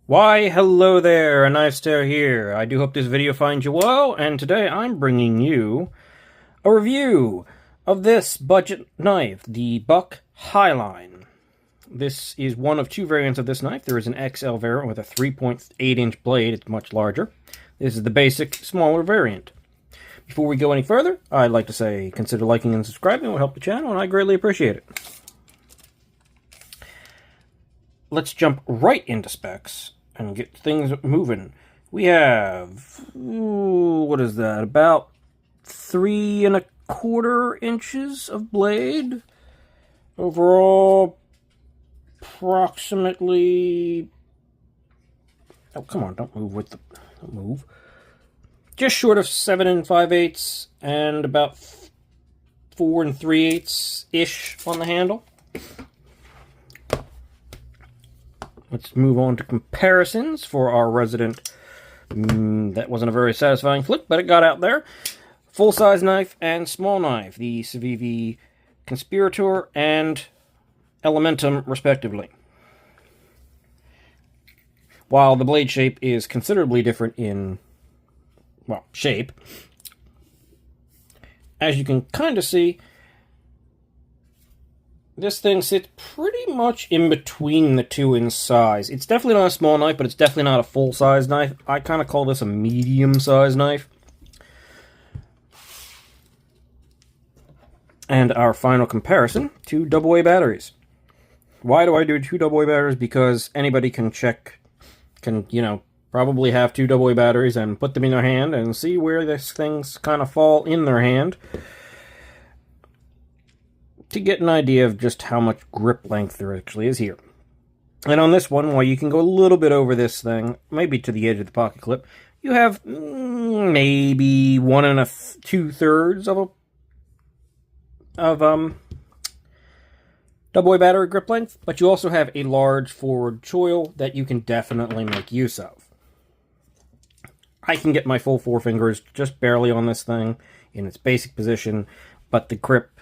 Why, hello there, a knife stare here. I do hope this video finds you well, and today I'm bringing you a review of this budget knife, the Buck Hiline. This is one of two variants of this knife. There is an XL variant with a 3.8-inch blade. It's much larger. This is the basic, smaller variant. Before we go any further, I'd like to say consider liking and subscribing. It will help the channel, and I greatly appreciate it. Let's jump right into specs and get things moving. We have, what is that, about 3¼ inches of blade. Overall, approximately, oh, come on, don't move. Just short of 7 5/8 and about 4 3/8-ish on the handle. Let's move on to comparisons for our resident. That wasn't a very satisfying flick, but it got out there. Full-size knife and small knife. The Civivi Conspirator and Elementum, respectively. While the blade shape is considerably different in, well, shape, as you can kind of see, this thing sits pretty much in between the two in size. It's definitely not a small knife, but it's definitely not a full-size knife. I kind of call this a medium-sized knife. And our final comparison, 2 AA batteries. Why do I do 2 AA batteries? Because anybody can probably have 2 AA batteries and put them in their hand and see where these things kind of fall in their hand, to get an idea of just how much grip length there actually is here. And on this one, while you can go a little bit over this thing, maybe to the edge of the pocket clip, you have maybe 1 2/3 of AA battery grip length, but you also have a large forward choil that you can definitely make use of. I can get my full 4 fingers just barely on this thing in its basic position, but the grip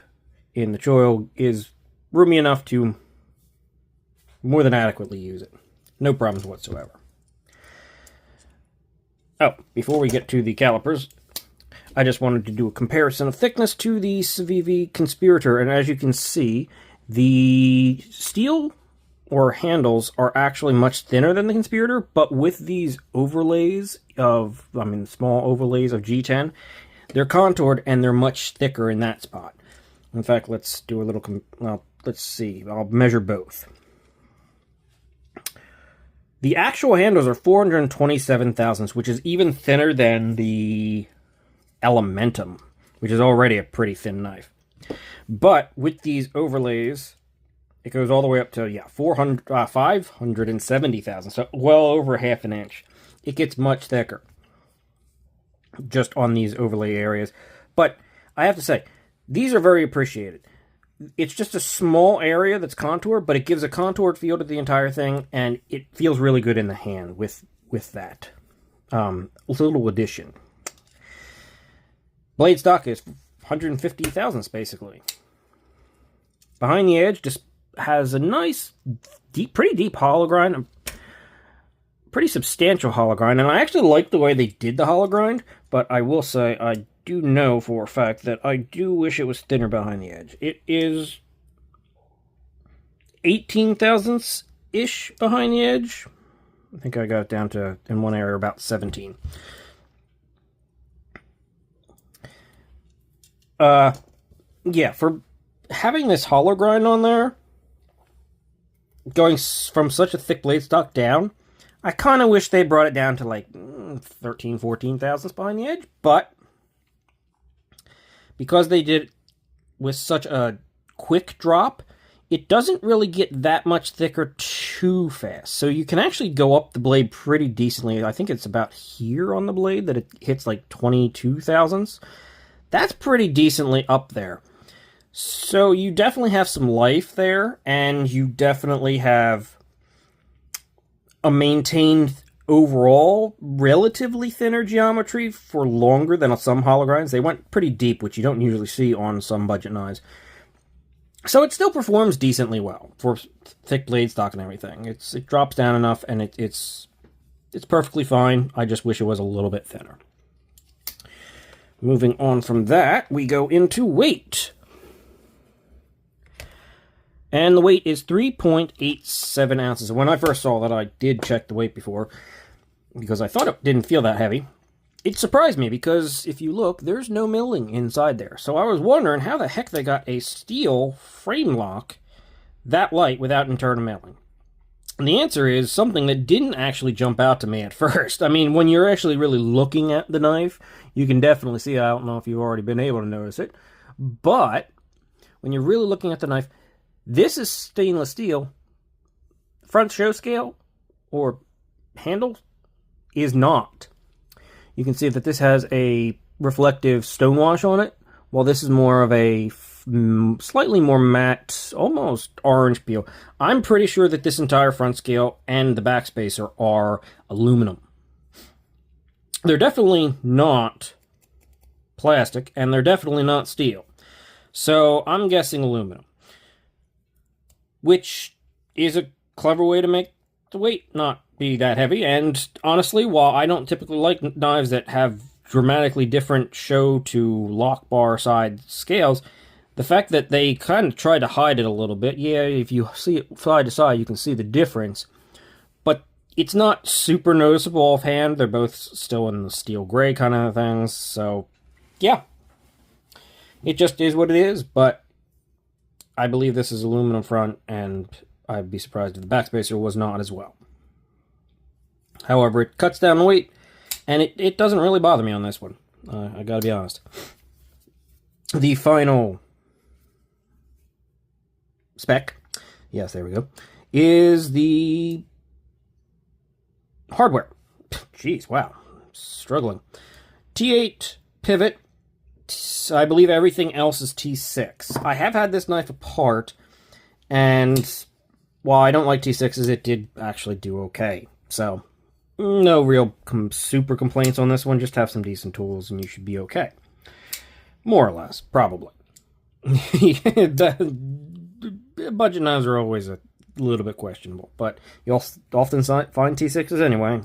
in the choil is roomy enough to more than adequately use it. No problems whatsoever. Oh, before we get to the calipers, I just wanted to do a comparison of thickness to the Civivi Conspirator, and as you can see, the steel or handles are actually much thinner than the Conspirator, but with these overlays of, small overlays of G10, they're contoured and they're much thicker in that spot. In fact, let's do a little, let's see, I'll measure both. The actual handles are 427 thousandths, which is even thinner than the Elementum, which is already a pretty thin knife. But with these overlays, it goes all the way up to, 570 thousandths, so well over ½ an inch. It gets much thicker just on these overlay areas. But I have to say, these are very appreciated. It's just a small area that's contoured, but it gives a contoured feel to the entire thing, and it feels really good in the hand with that little addition. Blade stock is 150 thousandths, basically. Behind the edge just has a nice, pretty deep hollow grind, a pretty substantial hollow grind, and I actually like the way they did the hollow grind, but I will say I do know for a fact that I do wish it was thinner behind the edge. It is 18 thousandths-ish behind the edge. I think I got it down to, in one area, about 17. Yeah, for having this hollow grind on there, going from such a thick blade stock down, I kind of wish they brought it down to like 13, 14 thousandths behind the edge, but because they did it with such a quick drop, it doesn't really get that much thicker too fast. So you can actually go up the blade pretty decently. I think it's about here on the blade that it hits like 22 thousandths. That's pretty decently up there. So you definitely have some life there, and you definitely have a maintained overall relatively thinner geometry for longer than some hollow grinds. They went pretty deep, which you don't usually see on some budget knives. So it still performs decently well for thick blade stock and everything. It drops down enough, and it's It's perfectly fine. I just wish it was a little bit thinner. Moving on from that, we go into weight. And the weight is 3.87 ounces. When I first saw that, I did check the weight before, because I thought it didn't feel that heavy. It surprised me, because if you look, there's no milling inside there. So I was wondering how the heck they got a steel frame lock that light without internal milling. And the answer is something that didn't actually jump out to me at first. I mean, when you're actually really looking at the knife, you can definitely see, I don't know if you've already been able to notice it, but when you're really looking at the knife, this is stainless steel. Front show scale, or handle, is not. You can see that this has a reflective stonewash on it, while this is more of a slightly more matte, almost orange peel. I'm pretty sure that this entire front scale and the back spacer are aluminum. They're definitely not plastic, and they're definitely not steel. So I'm guessing aluminum, which is a clever way to make the weight not be that heavy. And honestly, while I don't typically like knives that have dramatically different show to lock bar side scales, the fact that they kind of try to hide it a little bit, yeah, if you see it side to side, you can see the difference. But it's not super noticeable offhand. They're both still in the steel gray kind of things. So, yeah. It just is what it is, but I believe this is aluminum front, and I'd be surprised if the backspacer was not as well. However, it cuts down the weight, and it doesn't really bother me on this one. I gotta be honest. The final spec, yes, there we go, is the hardware. Jeez, wow, struggling. T8 pivot. I believe everything else is T6. I have had this knife apart, and while I don't like T6s, it did actually do okay. So, no real super complaints on this one. Just have some decent tools, and you should be okay. More or less, probably. Budget knives are always a little bit questionable, but you'll often find T6s anyway.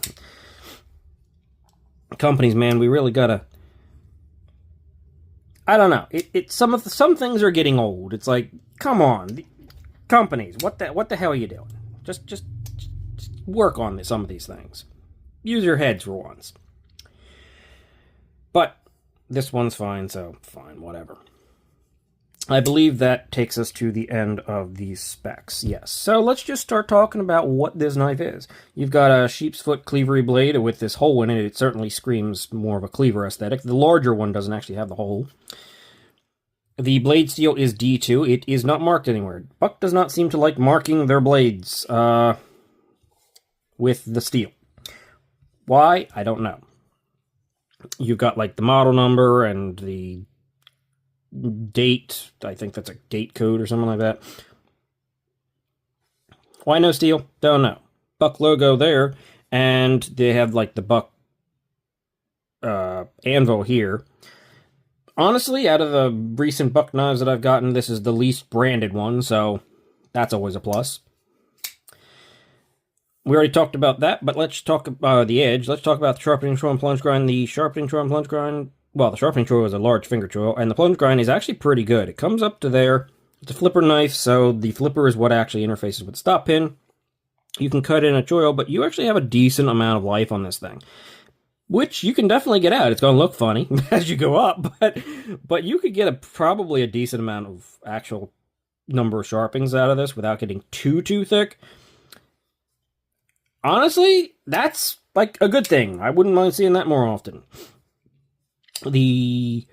Companies, man, we really gotta... I don't know. Some things are getting old. It's like, come on, companies, what the hell are you doing? Just work on some of these things. Use your heads for once. But this one's fine, so fine, whatever. I believe that takes us to the end of these specs. Yes. So let's just start talking about what this knife is. You've got a sheep's foot cleavery blade with this hole in it. It certainly screams more of a cleaver aesthetic. The larger one doesn't actually have the hole. The blade steel is D2. It is not marked anywhere. Buck does not seem to like marking their blades with the steel. Why? I don't know. You've got like the model number and the date. I think that's a date code or something like that. Why no steel? Don't know. Buck logo there, and they have like the Buck anvil here. Honestly, out of the recent Buck knives that I've gotten, this is the least branded one, so that's always a plus. We already talked about that, but let's talk about the edge. Let's talk about the sharpening choil and plunge grind. The sharpening choil and plunge grind, well, the sharpening choil is a large finger choil, and the plunge grind is actually pretty good. It comes up to there. It's a flipper knife, so the flipper is what actually interfaces with the stop pin. You can cut in a choil, but you actually have a decent amount of life on this thing, which you can definitely get out. It's going to look funny as you go up, but you could get probably a decent amount of actual number of sharpings out of this without getting too thick. Honestly, that's like a good thing. I wouldn't mind seeing that more often. The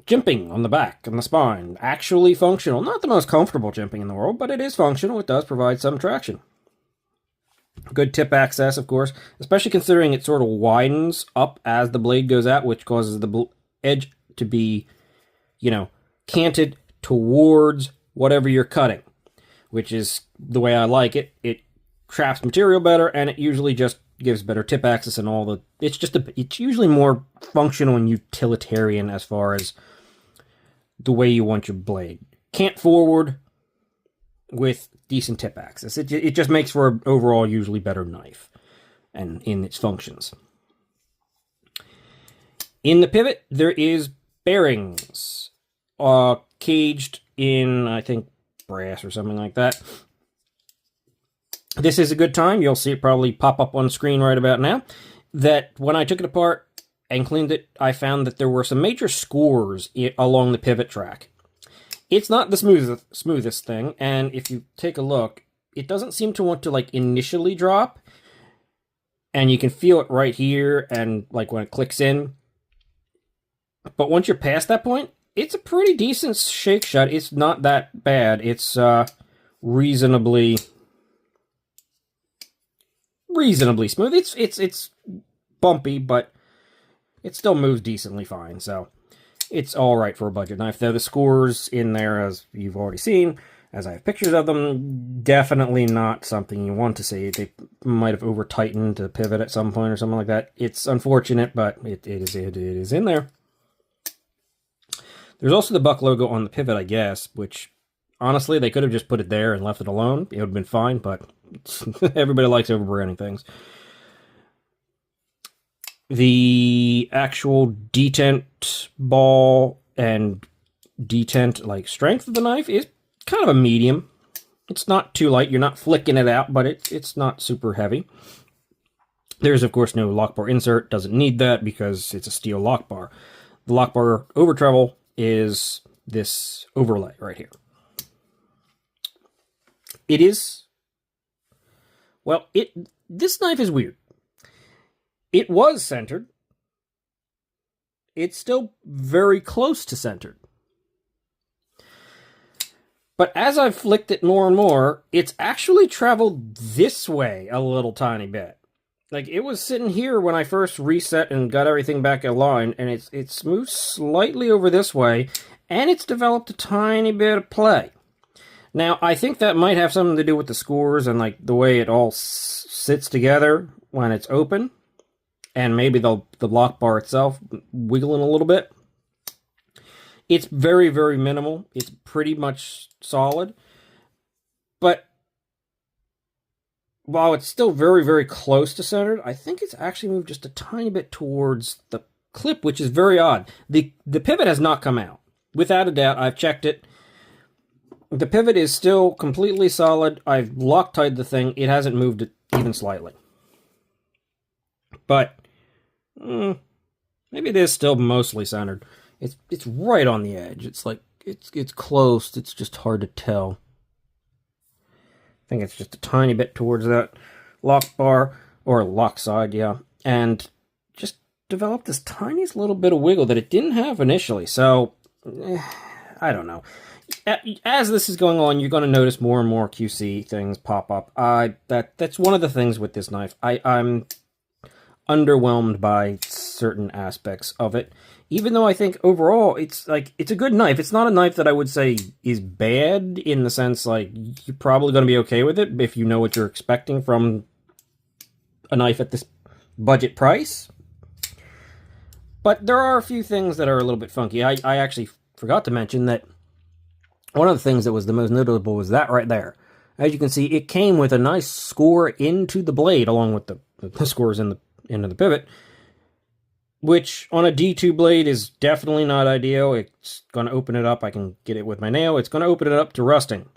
jimping on the back and the spine, actually functional. Not the most comfortable jimping in the world, but it is functional. It does provide some traction. Good tip access, of course, especially considering it sort of widens up as the blade goes out, which causes the edge to be, canted towards whatever you're cutting, which is the way I like it. It traps material better, and it usually just gives better tip access and all the... It's usually more functional and utilitarian as far as the way you want your blade. Cant forward with decent tip access. It just makes for an overall usually better knife and in its functions. In the pivot, there is bearings, caged in, I think, brass or something like that. This is a good time. You'll see it probably pop up on screen right about now. That when I took it apart and cleaned it, I found that there were some major scores along the pivot track. It's not the smoothest thing, and if you take a look, it doesn't seem to want to like initially drop, and you can feel it right here and like when it clicks in. But once you're past that point, it's a pretty decent shake shot. It's not that bad. It's reasonably smooth. It's bumpy, but it still moves decently fine. So it's all right for a budget knife. Though the scores in there, as you've already seen, as I have pictures of them, definitely not something you want to see. They might have over tightened the pivot at some point or something like that. It's unfortunate, but it is in there. There's also the Buck logo on the pivot, I guess, which, honestly, they could have just put it there and left it alone. It would have been fine, but everybody likes overbranding things. The actual detent ball and detent, like, strength of the knife is kind of a medium. It's not too light. You're not flicking it out, but it's not super heavy. There's, of course, no lock bar insert. Doesn't need that because it's a steel lock bar. The lock bar over travel is this overlay right here. It is, well, this knife is weird. It was centered. It's still very close to centered. But as I've flicked it more and more, it's actually traveled this way a little tiny bit. Like, it was sitting here when I first reset and got everything back in line, and it's moved slightly over this way, and it's developed a tiny bit of play. Now, I think that might have something to do with the scores and, like, the way it all sits together when it's open, and maybe the lock bar itself wiggling a little bit. It's very, very minimal. It's pretty much solid, but while it's still very, very close to centered, I think it's actually moved just a tiny bit towards the clip, which is very odd. The pivot has not come out. Without a doubt, I've checked it. The pivot is still completely solid. I've Loctited the thing. It hasn't moved it even slightly. But maybe it is still mostly centered. It's right on the edge. It's like it's close. It's just hard to tell. I think it's just a tiny bit towards that lock bar, or lock side, yeah. And just developed this tiniest little bit of wiggle that it didn't have initially. So, I don't know. As this is going on, you're going to notice more and more QC things pop up. That's one of the things with this knife. I'm underwhelmed by certain aspects of it. Even though I think overall it's a good knife. It's not a knife that I would say is bad in the sense like you're probably going to be okay with it if you know what you're expecting from a knife at this budget price. But there are a few things that are a little bit funky. I actually forgot to mention that one of the things that was the most notable was that right there. As you can see, it came with a nice score into the blade along with the scores into the pivot, which on a D2 blade is definitely not ideal. It's going to open it up. I can get it with my nail. It's going to open it up to rusting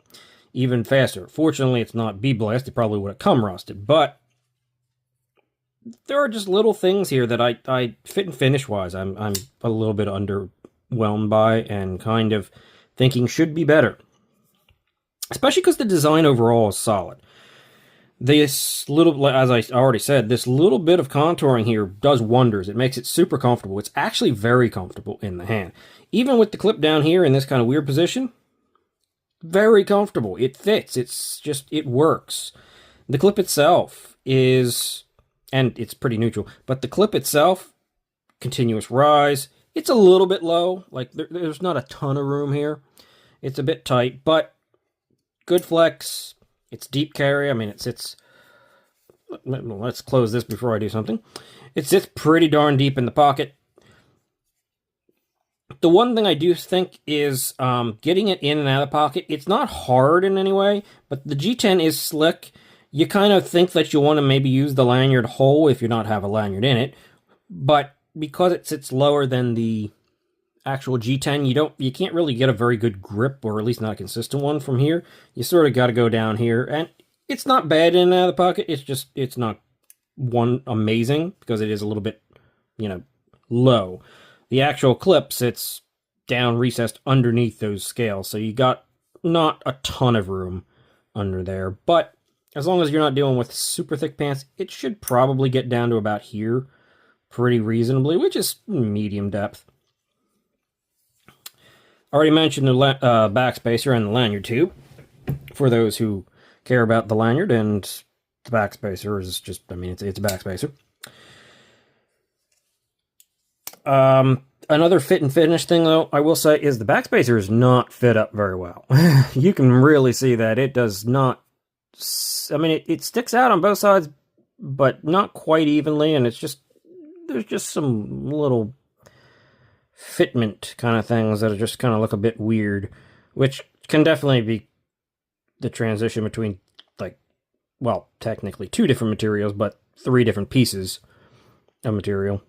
even faster. Fortunately, it's not B-Blast. It probably would have come rusted. But there are just little things here that I fit and finish-wise, I'm a little bit underwhelmed by and kind of thinking should be better. Especially because the design overall is solid. This little, as I already said, this little bit of contouring here does wonders. It makes it super comfortable. It's actually very comfortable in the hand. Even with the clip down here in this kind of weird position, very comfortable. It fits. It works. The clip itself is, and it's pretty neutral, but the clip itself, continuous rise. It's a little bit low. Like, there's not a ton of room here. It's a bit tight, but good flex. It's deep carry. I mean, it sits... Let's close this before I do something. It sits pretty darn deep in the pocket. The one thing I do think is getting it in and out of the pocket. It's not hard in any way, but the G10 is slick. You kind of think that you want to maybe use the lanyard hole if you not have a lanyard in it, but because it sits lower than the actual G10, you can't really get a very good grip, or at least not a consistent one from here. You sort of got to go down here, and it's not bad in and out of the pocket. It's not amazing because it is a little bit, low. The actual clip sits down recessed underneath those scales, so you got not a ton of room under there, but as long as you're not dealing with super thick pants, it should probably get down to about here pretty reasonably, which is medium depth. Already mentioned the backspacer and the lanyard tube. For those who care about the lanyard, and the backspacer is just, it's a backspacer. Another fit and finish thing, though, I will say, is the backspacer is not fit up very well. You can really see that it does not. It sticks out on both sides, but not quite evenly, and there's just some little fitment kind of things that just kind of look a bit weird, which can definitely be the transition between, technically 2 different materials, but 3 different pieces of material.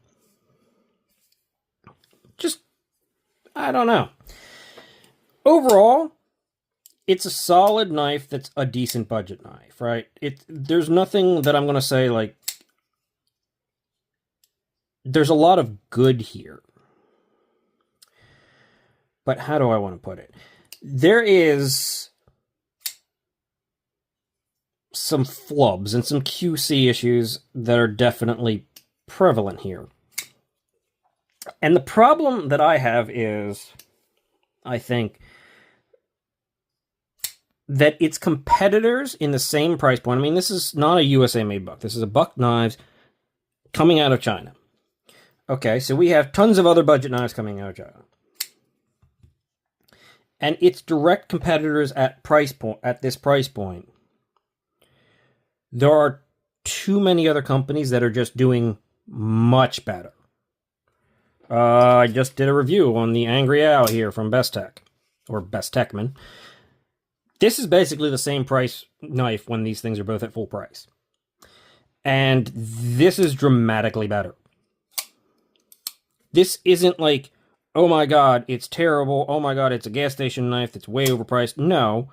I don't know. Overall, it's a solid knife that's a decent budget knife, right? There's nothing that I'm going to say, there's a lot of good here. But how do I want to put it? There is some flubs and some QC issues that are definitely prevalent here. And the problem that I have is, I think, that its competitors in the same price point. This is not a USA-made buck. This is a Buck Knives coming out of China. Okay, so we have tons of other budget knives coming out of China. And its direct competitors at this price point, there are too many other companies that are just doing much better. I just did a review on the Angry Owl here from Best Tech, or Best Techman. This is basically the same price knife when these things are both at full price. And this is dramatically better. This isn't like, oh my god, it's terrible, oh my god, it's a gas station knife that's way overpriced. No.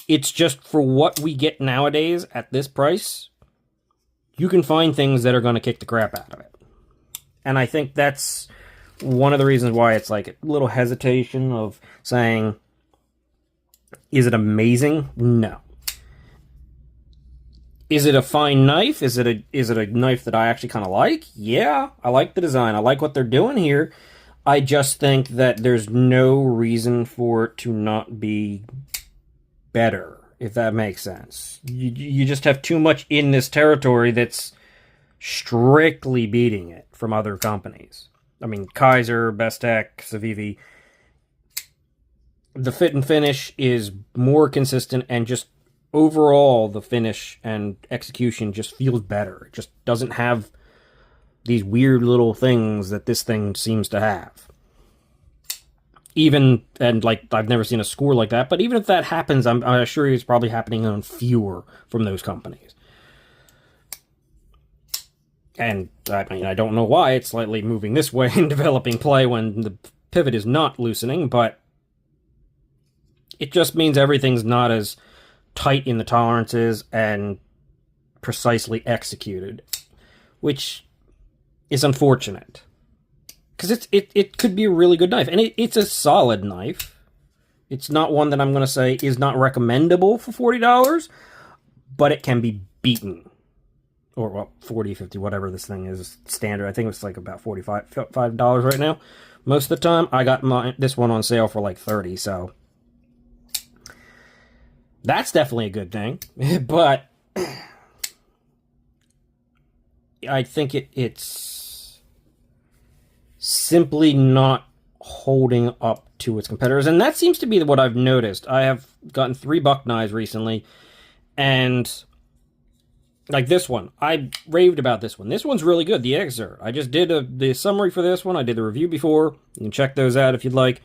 It's just for what we get nowadays at this price, you can find things that are going to kick the crap out of it. And I think that's one of the reasons why it's a little hesitation of saying, is it amazing? No. Is it a fine knife? Is it a knife that I actually kind of like? Yeah, I like the design. I like what they're doing here. I just think that there's no reason for it to not be better, if that makes sense. You just have too much in this territory that's strictly beating it from other companies. Kaiser, Bestech, Civivi. The fit and finish is more consistent, and just overall the finish and execution just feels better. It just doesn't have these weird little things that this thing seems to have. I've never seen a score like that, but even if that happens, I assure you it's probably happening on fewer from those companies. And, I don't know why it's slightly moving this way in developing play when the pivot is not loosening, but it just means everything's not as tight in the tolerances and precisely executed, which is unfortunate. Because it could be a really good knife, and it's a solid knife. It's not one that I'm going to say is not recommendable for $40, but it can be beaten. Or, $40, $50, whatever this thing is standard. I think it's about $45 right now. Most of the time, I got this one on sale for $30, so that's definitely a good thing. But I think it's simply not holding up to its competitors, and that seems to be what I've noticed. I have gotten 3 Buck knives recently, and Like this one. I raved about this one. This one's really good, the Exert. I just did the summary for this one. I did the review before. You can check those out if you'd like.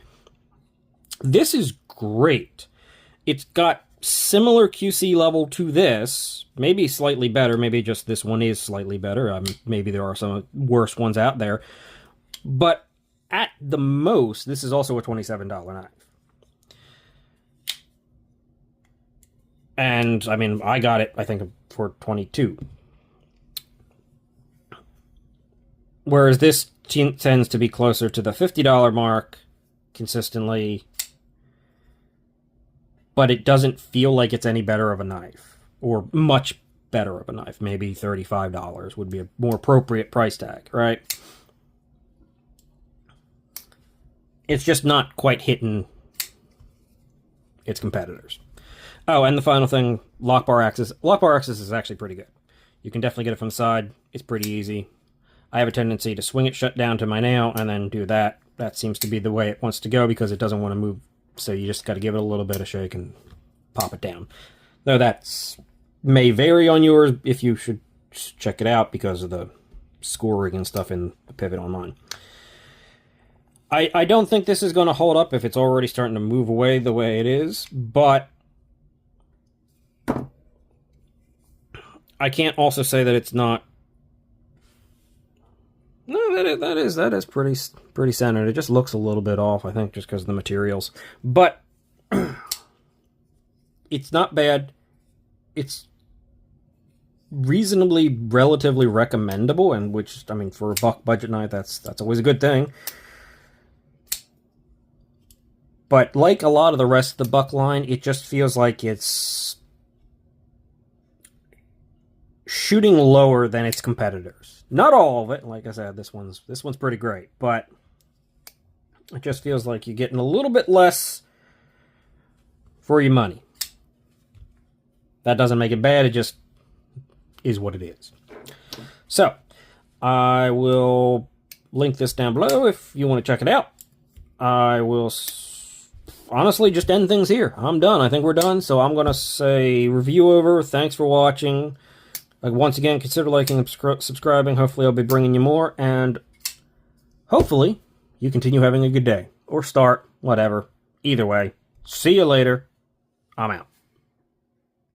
This is great. It's got similar QC level to this. Maybe slightly better. Maybe just this one is slightly better. Maybe there are some worse ones out there. But at the most, this is also a $27 knife. And, I mean, I got it, I think, for $22. Whereas this tends to be closer to the $50 mark consistently. But it doesn't feel like it's any better of a knife. Or much better of a knife. Maybe $35 would be a more appropriate price tag, right? It's just not quite hitting its competitors. Oh, and the final thing, lock bar access. Lock bar access is actually pretty good. You can definitely get it from the side. It's pretty easy. I have a tendency to swing it shut down to my nail and then do that. That seems to be the way it wants to go because it doesn't want to move. So you just got to give it a little bit of shake and pop it down. Though that may vary on yours if you should check it out because of the scoring and stuff in the pivot on mine. I don't think this is going to hold up if it's already starting to move away the way it is, but I can't also say that it's not. No, that is pretty centered. It just looks a little bit off, I think, just because of the materials. But it's not bad. It's reasonably, relatively recommendable, and which, I mean, for a buck budget knife, that's always a good thing. But like a lot of the rest of the buck line, it just feels like it's shooting lower than its competitors. Not all of it, like I said, this one's pretty great, but it just feels like you're getting a little bit less for your money. That doesn't make it bad, it just is what it is. So, I will link this down below if you want to check it out. I will honestly just end things here. I'm done. I think we're done, so I'm going to say review over. Thanks for watching. Once again, consider liking and subscribing. Hopefully I'll be bringing you more, and hopefully you continue having a good day. Or start, whatever. Either way, see you later. I'm out.